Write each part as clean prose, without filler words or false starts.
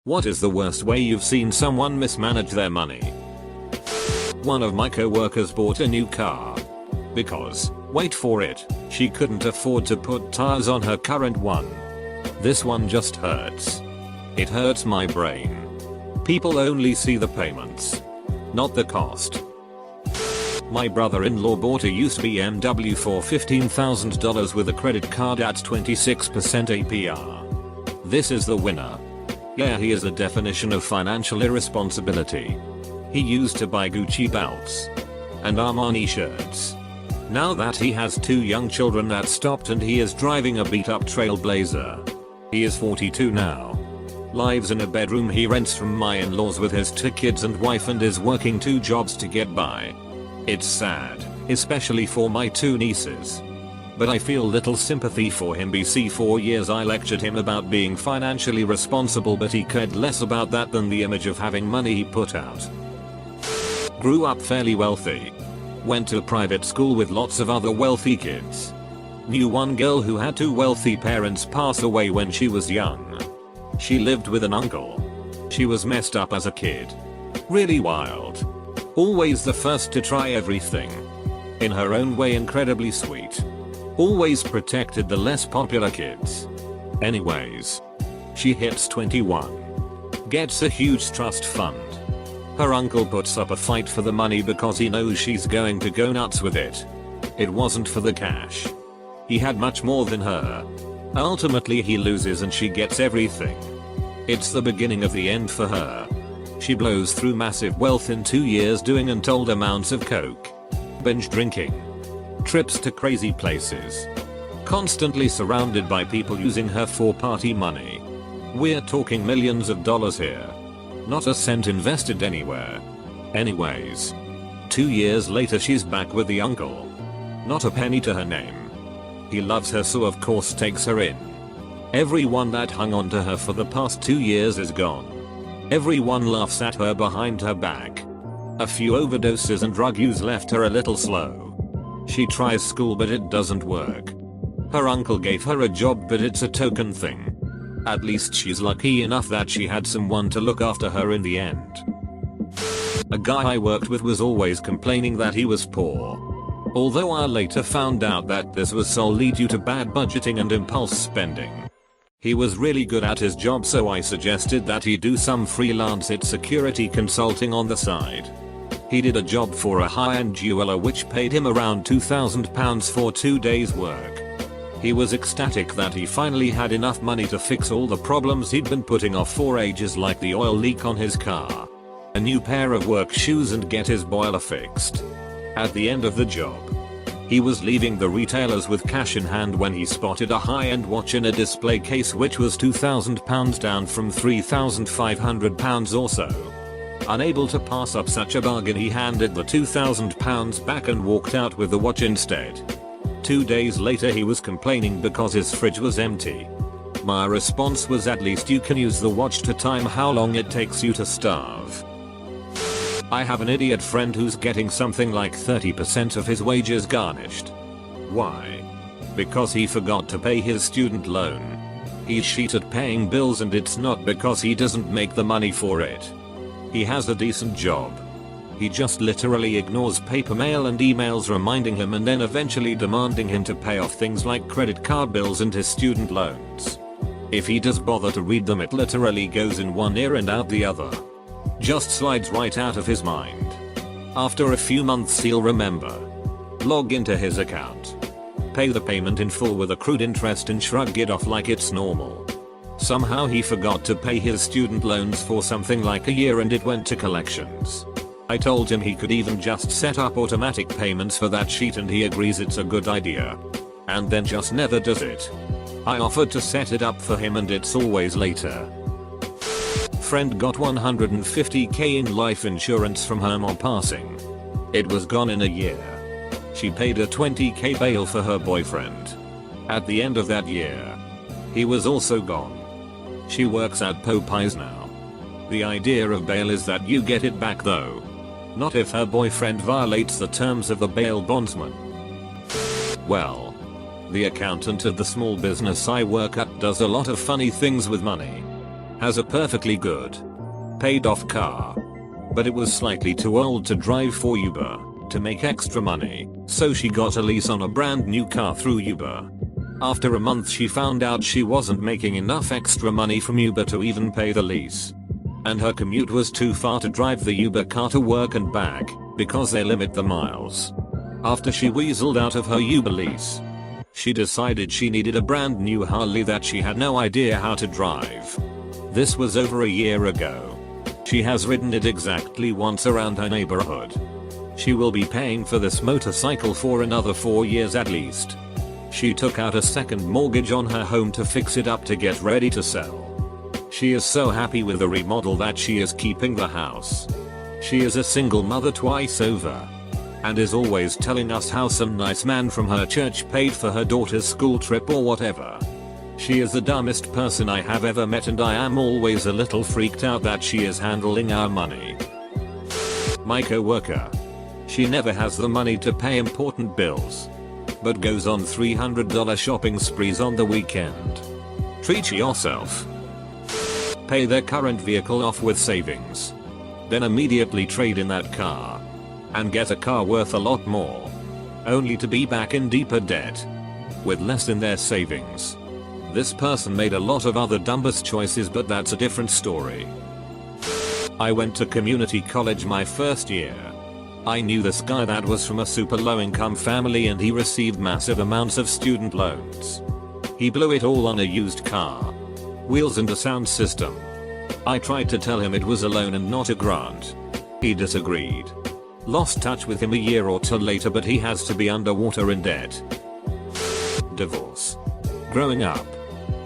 What is the worst way you've seen someone mismanage their money? One of my co-workers bought a new car. Because, wait for it, she couldn't afford to put tires on her current one. This one just hurts. It hurts my brain. People only see the payments, not the cost. My brother-in-law bought a used BMW for $15,000 with a credit card at 26% APR. This is the winner. Yeah, he is the definition of financial irresponsibility. He used to buy Gucci belts and Armani shirts. Now that he has 2 young children, that stopped, and he is driving a beat-up Trailblazer. He is 42 now. Lives in a bedroom he rents from my in-laws with his 2 kids and wife, and is working 2 jobs to get by. It's sad, especially for my 2 nieces. But I feel little sympathy for him. BC 4 years I lectured him about being financially responsible, but he cared less about that than the image of having money he put out. Grew up fairly wealthy. Went to private school with lots of other wealthy kids. Knew one girl who had 2 wealthy parents pass away when she was young. She lived with an uncle. She was messed up as a kid. Really wild. Always the first to try everything. In her own way incredibly sweet. Always protected the less popular kids. Anyways. She hits 21. Gets a huge trust fund. Her uncle puts up a fight for the money because he knows she's going to go nuts with it. It wasn't for the cash. He had much more than her. Ultimately he loses and she gets everything. It's the beginning of the end for her. She blows through massive wealth in 2 years doing untold amounts of coke. Binge drinking. Trips to crazy places. Constantly surrounded by people using her for party money. We're talking millions of dollars here. Not a cent invested anywhere. Anyways. 2 years later she's back with the uncle. Not a penny to her name. He loves her, so of course takes her in. Everyone that hung on to her for the past 2 years is gone. Everyone laughs at her behind her back. A few overdoses and drug use left her a little slow. She tries school but it doesn't work. Her uncle gave her a job but it's a token thing. At least she's lucky enough that she had someone to look after her in the end. A guy I worked with was always complaining that he was poor. Although I later found out that this was solely due to bad budgeting and impulse spending. He was really good at his job, so I suggested that he do some freelance security consulting on the side. He did a job for a high-end jeweler which paid him around £2,000 for 2 days work. He was ecstatic that he finally had enough money to fix all the problems he'd been putting off for ages, like the oil leak on his car, a new pair of work shoes, and get his boiler fixed. At the end of the job, he was leaving the retailers with cash in hand when he spotted a high-end watch in a display case which was £2,000 down from £3,500 or so. Unable to pass up such a bargain, he handed the £2,000 back and walked out with the watch instead. 2 days later he was complaining because his fridge was empty. My response was, at least you can use the watch to time how long it takes you to starve. I have an idiot friend who's getting something like 30% of his wages garnished. Why? Because he forgot to pay his student loan. He's shit at paying bills, and it's not because he doesn't make the money for it. He has a decent job. He just literally ignores paper mail and emails reminding him and then eventually demanding him to pay off things like credit card bills and his student loans. If he does bother to read them, it literally goes in one ear and out the other. Just slides right out of his mind. After a few months he'll remember. Log into his account. Pay the payment in full with accrued interest and shrug it off like it's normal. Somehow he forgot to pay his student loans for something like a year and it went to collections. I told him he could even just set up automatic payments for that sheet and he agrees it's a good idea. And then just never does it. I offered to set it up for him and it's always later. Friend got $150k in life insurance from her mom passing. It was gone in a year. She paid a $20k bail for her boyfriend. At the end of that year, he was also gone. She works at Popeyes now. The idea of bail is that you get it back though. Not if her boyfriend violates the terms of the bail bondsman. Well, the accountant at the small business I work at does a lot of funny things with money. Has a perfectly good, paid off car. But it was slightly too old to drive for Uber to make extra money, so she got a lease on a brand new car through Uber. After a month she found out she wasn't making enough extra money from Uber to even pay the lease. And her commute was too far to drive the Uber car to work and back, because they limit the miles. After she weaseled out of her Uber lease, she decided she needed a brand new Harley that she had no idea how to drive. This was over a year ago. She has ridden it exactly once around her neighborhood. She will be paying for this motorcycle for another 4 years at least. She took out a second mortgage on her home to fix it up to get ready to sell. She is so happy with the remodel that she is keeping the house. She is a single mother twice over, and is always telling us how some nice man from her church paid for her daughter's school trip or whatever. She is the dumbest person I have ever met, and I am always a little freaked out that she is handling our money. My coworker. She never has the money to pay important bills, but goes on $300 shopping sprees on the weekend. Treat yourself. Pay their current vehicle off with savings. Then immediately trade in that car and get a car worth a lot more, only to be back in deeper debt with less in their savings. This person made a lot of other dumbest choices, but that's a different story. I went to community college my first year. I knew this guy that was from a super low income family and he received massive amounts of student loans. He blew it all on a used car, wheels and a sound system. I tried to tell him it was a loan and not a grant. He disagreed. Lost touch with him a year or two later, but he has to be underwater in debt. Divorce. Growing up,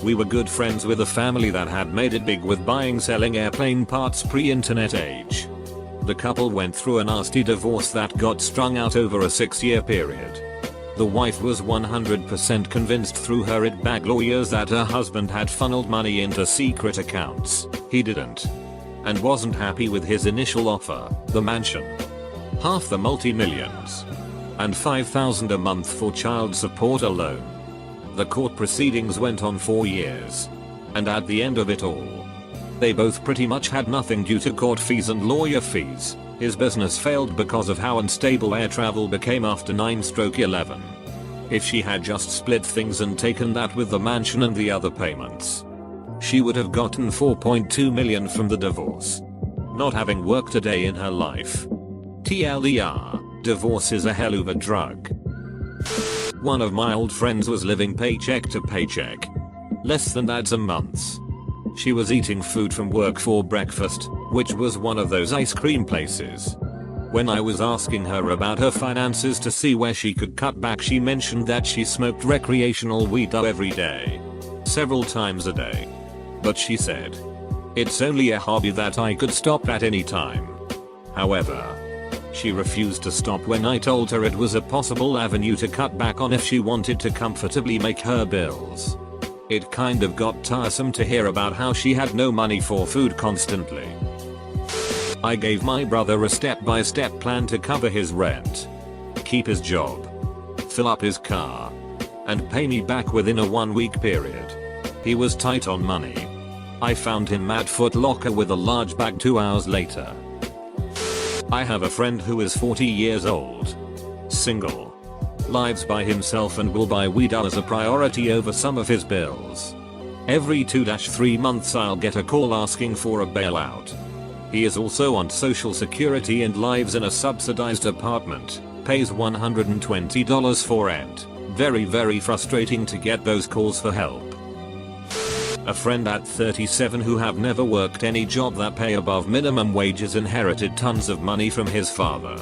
we were good friends with a family that had made it big with selling airplane parts pre-internet age. The couple went through a nasty divorce that got strung out over a 6-year period. The wife was 100% convinced through her bag lawyers that her husband had funneled money into secret accounts. He didn't, and wasn't happy with his initial offer, the mansion, half the multi-millions, and $5,000 a month for child support alone. The court proceedings went on 4 years, and at the end of it all, they both pretty much had nothing due to court fees and lawyer fees. His business failed because of how unstable air travel became after 9/11. If she had just split things and taken that with the mansion and the other payments, she would have gotten $4.2 million from the divorce, not having worked a day in her life. TLDR, divorce is a hell of a drug. One of my old friends was living paycheck to paycheck, less than that a month. She was eating food from work for breakfast, which was one of those ice cream places. When I was asking her about her finances to see where she could cut back, she mentioned that she smoked recreational weed every day, several times a day. But she said, "It's only a hobby that I could stop at any time." However, she refused to stop when I told her it was a possible avenue to cut back on if she wanted to comfortably make her bills. It kind of got tiresome to hear about how she had no money for food constantly. I gave my brother a step-by-step plan to cover his rent, keep his job, fill up his car, and pay me back within a 1-week period. He was tight on money. I found him at Foot Locker with a large bag 2 hours later. I have a friend who is 40 years old, single, lives by himself, and will buy weed as a priority over some of his bills. Every 2-3 months I'll get a call asking for a bailout. He is also on social security and lives in a subsidized apartment, pays $120 for rent. Very frustrating to get those calls for help. A friend at 37 who have never worked any job that pay above minimum wages inherited tons of money from his father.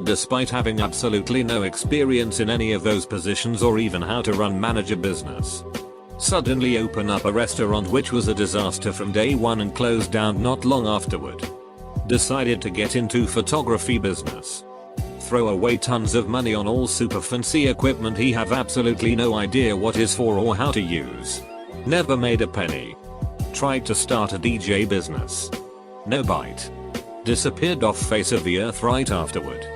Despite having absolutely no experience in any of those positions or even how to manage a business. Suddenly open up a restaurant which was a disaster from day one and closed down not long afterward. Decided to get into photography business. Throw away tons of money on all super fancy equipment he have absolutely no idea what is for or how to use. Never made a penny. Tried to start a DJ business. No bite. Disappeared off face of the earth right afterward.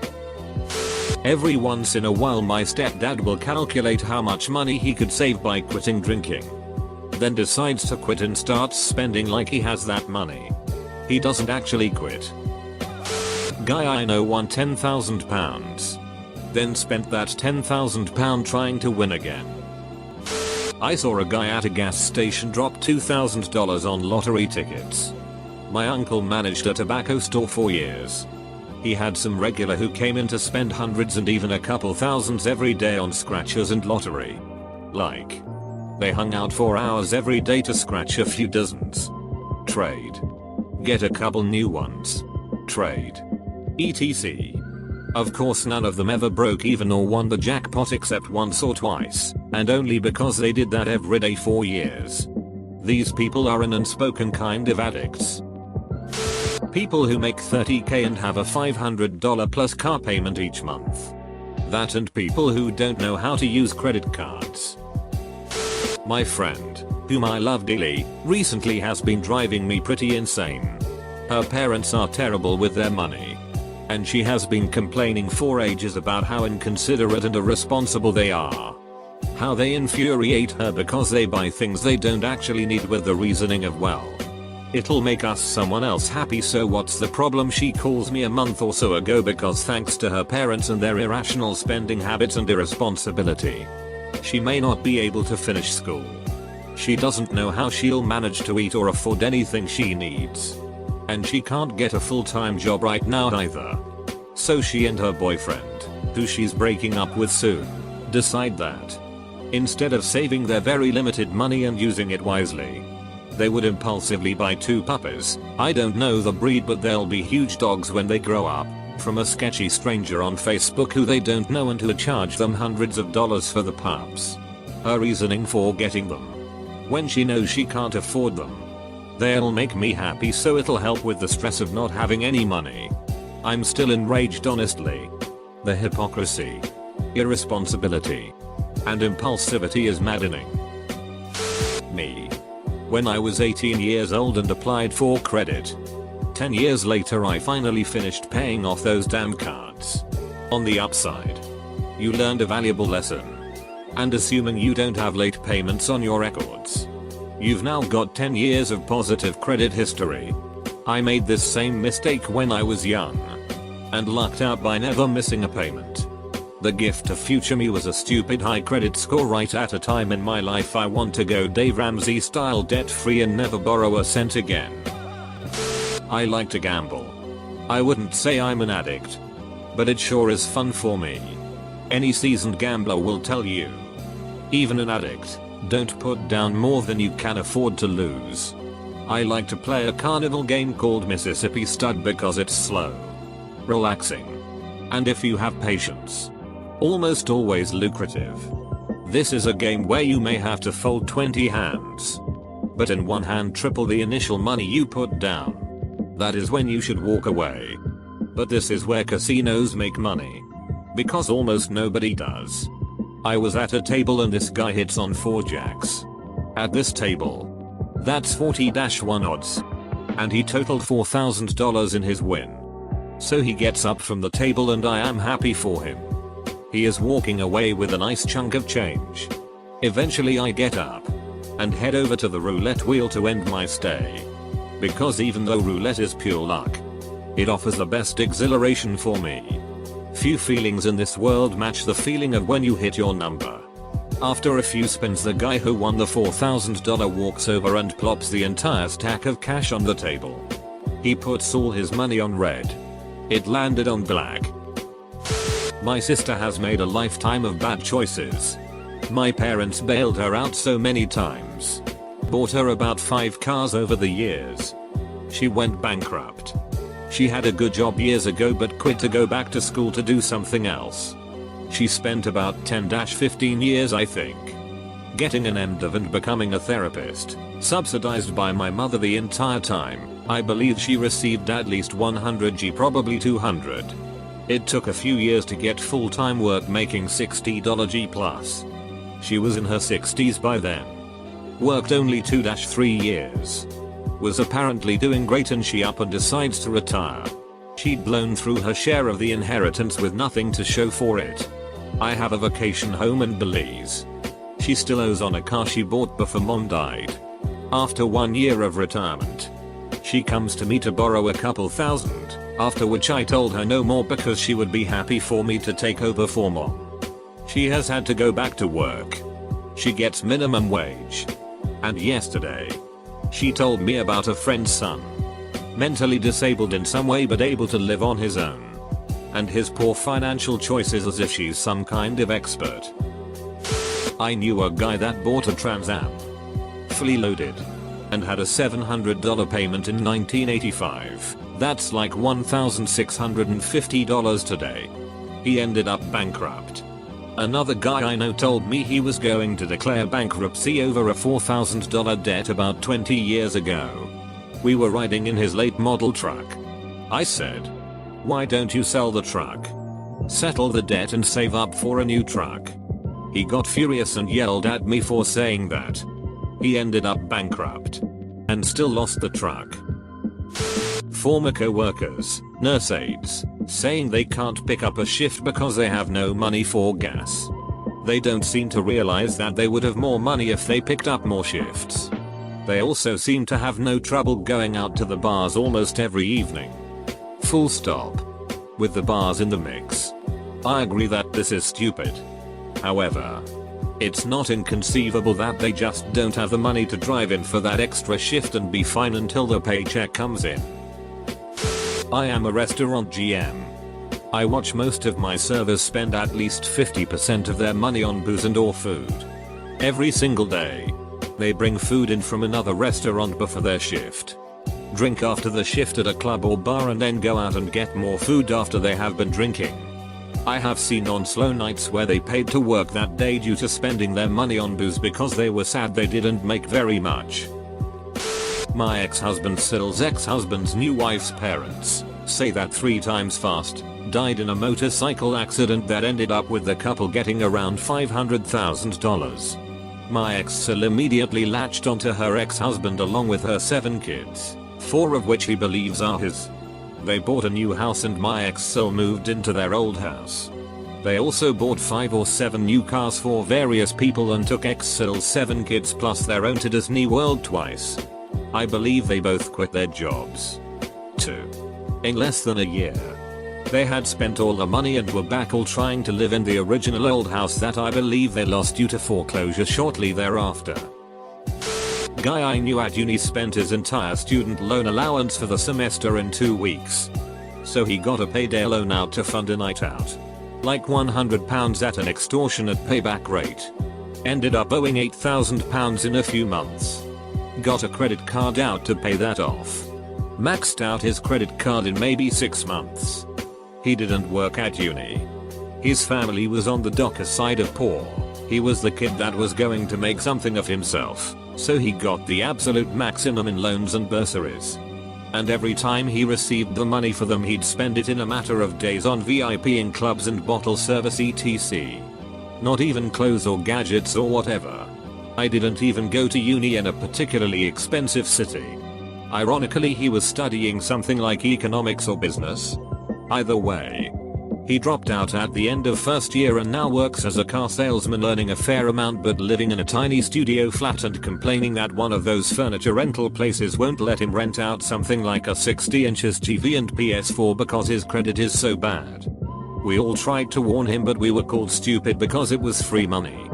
Every once in a while my stepdad will calculate how much money he could save by quitting drinking. then decides to quit and starts spending like he has that money. He doesn't actually quit. Guy I know won £10,000. Then spent that £10,000 trying to win again. I saw a guy at a gas station drop $2,000 on lottery tickets. My uncle managed a tobacco store for years. He had some regular who came in to spend hundreds and even a couple thousands every day on scratchers and lottery. Like, they hung out for hours every day to scratch a few dozens. Trade. Get a couple new ones. Trade. etc. Of course none of them ever broke even or won the jackpot except once or twice, and only because they did that every day for years. These people are an unspoken kind of addicts. People who make $30k and have a $500 plus car payment each month. That and people who don't know how to use credit cards. My friend, whom I love dearly, recently has been driving me pretty insane. Her parents are terrible with their money. And she has been complaining for ages about how inconsiderate and irresponsible they are. How they infuriate her because they buy things they don't actually need with the reasoning of, well, it'll make us someone else happy, so what's the problem? She calls me a month or so ago because thanks to her parents and their irrational spending habits and irresponsibility, she may not be able to finish school. She doesn't know how she'll manage to eat or afford anything she needs. And she can't get a full-time job right now either. So she and her boyfriend, who she's breaking up with soon, decide that instead of saving their very limited money and using it wisely, they would impulsively buy 2 puppies. I don't know the breed, but they'll be huge dogs when they grow up, from a sketchy stranger on Facebook who they don't know and who charge them hundreds of dollars for the pups. Her reasoning for getting them: when she knows she can't afford them, they'll make me happy, so it'll help with the stress of not having any money. I'm still enraged, honestly. The hypocrisy, irresponsibility, and impulsivity is maddening. Me. When I was 18 years old and applied for credit. 10 years later I finally finished paying off those damn cards. On the upside, you learned a valuable lesson. And assuming you don't have late payments on your records, you've now got 10 years of positive credit history. I made this same mistake when I was young and lucked out by never missing a payment. The gift to future me was a stupid high credit score right at a time in my life I want to go Dave Ramsey style debt free and never borrow a cent again. I like to gamble. I wouldn't say I'm an addict, but it sure is fun for me. Any seasoned gambler will tell you, even an addict, don't put down more than you can afford to lose. I like to play a carnival game called Mississippi Stud because it's slow, relaxing, and if you have patience, almost always lucrative. This is a game where you may have to fold 20 hands, but in one hand triple the initial money you put down. That is when you should walk away. But this is where casinos make money, because almost nobody does. I was at a table and this guy hits on 4 jacks. At this table, that's 40-1 odds. And he totaled $4,000 in his win. So he gets up from the table and I am happy for him. He is walking away with a nice chunk of change. Eventually I get up and head over to the roulette wheel to end my stay. Because even though roulette is pure luck, it offers the best exhilaration for me. Few feelings in this world match the feeling of when you hit your number. After a few spins the guy who won the $4,000 walks over and plops the entire stack of cash on the table. He puts all his money on red. It landed on black. My sister has made a lifetime of bad choices. My parents bailed her out so many times. Bought her about 5 cars over the years. She went bankrupt. She had a good job years ago but quit to go back to school to do something else. She spent about 10-15 years, I think, getting an MDiv and becoming a therapist, subsidized by my mother the entire time. I believe she received at least $100G, probably $200. It took a few years to get full-time work making $60G plus. She was in her 60s by then. Worked only 2-3 years. Was apparently doing great and she up and decides to retire. She'd blown through her share of the inheritance with nothing to show for it. I have a vacation home in Belize. She still owes on a car she bought before mom died. After 1 year of retirement, she comes to me to borrow a couple thousand, after which I told her no more because she would be happy for me to take over for mom. She has had to go back to work. She gets minimum wage. And yesterday, she told me about a friend's son. Mentally disabled in some way but able to live on his own. And his poor financial choices as if she's some kind of expert. I knew a guy that bought a Trans Am, fully loaded, and had a $700 payment in 1985. That's like $1,650 today. He ended up bankrupt. Another guy I know told me he was going to declare bankruptcy over a $4,000 debt about 20 years ago. We were riding in his late model truck. I said, "Why don't you sell the truck? Settle the debt and save up for a new truck." He got furious and yelled at me for saying that. He ended up bankrupt. And still lost the truck. Former co-workers, nurse aides, saying they can't pick up a shift because they have no money for gas. They don't seem to realize that they would have more money if they picked up more shifts. They also seem to have no trouble going out to the bars almost every evening. Full stop. With the bars in the mix. I agree that this is stupid. However, it's not inconceivable that they just don't have the money to drive in for that extra shift and be fine until the paycheck comes in. I am a restaurant GM. I watch most of my servers spend at least 50% of their money on booze and or food. Every single day. They bring food in from another restaurant before their shift. Drink after the shift at a club or bar and then go out and get more food after they have been drinking. I have seen on slow nights where they paid to work that day due to spending their money on booze because they were sad they didn't make very much. My ex-husband Cyril's ex-husband's new wife's parents say that 3 times fast died in a motorcycle accident that ended up with the couple getting around $500,000. My ex Cyl immediately latched onto her ex-husband along with her 7 kids, 4 of which he believes are his. They bought a new house and my ex Cyl moved into their old house. They also bought 5 or 7 new cars for various people and took ex Cyl's 7 kids plus their own to Disney World twice. I believe they both quit their jobs, too. In less than a year. They had spent all the money and were back all trying to live in the original old house that I believe they lost due to foreclosure shortly thereafter. Guy I knew at uni spent his entire student loan allowance for the semester in 2 weeks. So he got a payday loan out to fund a night out. Like £100 at an extortionate payback rate. Ended up owing £8,000 in a few months. Got a credit card out to pay that off. Maxed out his credit card in maybe 6 months. He didn't work at uni. His family was on the darker side of poor. He was the kid that was going to make something of himself, so he got the absolute maximum in loans and bursaries. And every time he received the money for them he'd spend it in a matter of days on VIP-ing clubs and bottle service etc. Not even clothes or gadgets or whatever. I didn't even go to uni in a particularly expensive city. Ironically he was studying something like economics or business. Either way, he dropped out at the end of first year and now works as a car salesman earning a fair amount but living in a tiny studio flat and complaining that one of those furniture rental places won't let him rent out something like a 60 inches TV and PS4 because his credit is so bad. We all tried to warn him but we were called stupid because it was free money.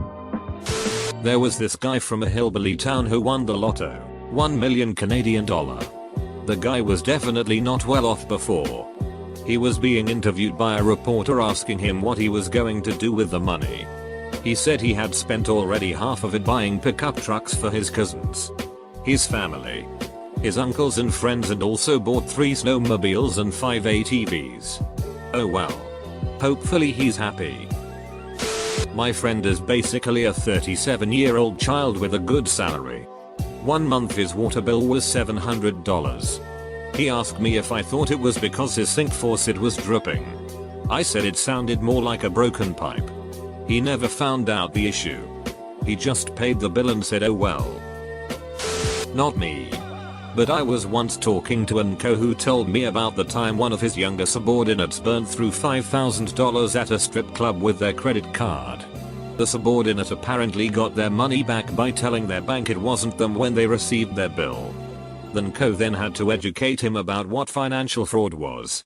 There was this guy from a hillbilly town who won the lotto, 1 million Canadian dollar. The guy was definitely not well off before. He was being interviewed by a reporter asking him what he was going to do with the money. He said he had spent already half of it buying pickup trucks for his cousins, his family, his uncles and friends, and also bought 3 snowmobiles and 5 ATVs. Oh well. Hopefully he's happy. My friend is basically a 37-year-old child with a good salary. 1 month his water bill was $700. He asked me if I thought it was because his sink faucet was dripping. I said it sounded more like a broken pipe. He never found out the issue. He just paid the bill and said oh well. Not me. But I was once talking to an uncle who told me about the time one of his younger subordinates burned through $5,000 at a strip club with their credit card. The subordinate apparently got their money back by telling their bank it wasn't them when they received their bill. Then Co then had to educate him about what financial fraud was.